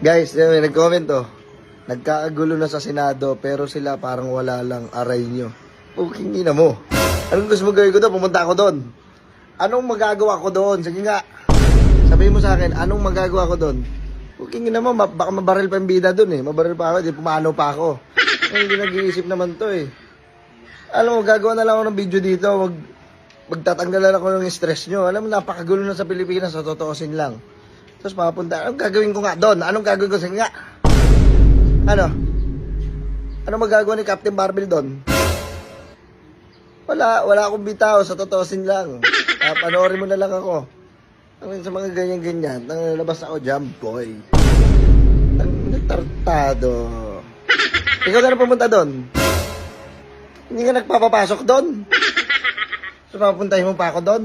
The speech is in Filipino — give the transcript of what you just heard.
Guys, may nag-comment oh. Nagkakagulo na sa Senado pero sila parang wala lang aray nyo. Puking ina mo. Anong gusto mo gawin ko doon? Pumunta ako doon. Anong magagawa ko doon? Sige nga. Sabihin mo sa akin, anong magagawa ko doon? Puking ina mo, baka mabaril pa yung bida doon eh. Mabaril pa ako, di pumano pa ako. Hindi nag-iisip naman to eh. Alam mo, gagawa na lang ako ng video dito. Magtatanggalan ako ng stress nyo. Alam mo, napakagulo na sa Pilipinas, sa totoosin lang. Tapos papunta, anong gagawin ko nga doon? Anong gagawin ko? Sige nga. Ano? Anong magagawa ni Captain Barbell doon? Wala akong bitaw, sa totoosin lang. Panoorin mo na lang ako. Sa mga ganyan-ganyan, nalabas ako, jump boy. Ang tartado. Ikaw ka na pumunta doon? Hindi ka nagpapapasok doon? So, papuntahin mo pa ako doon?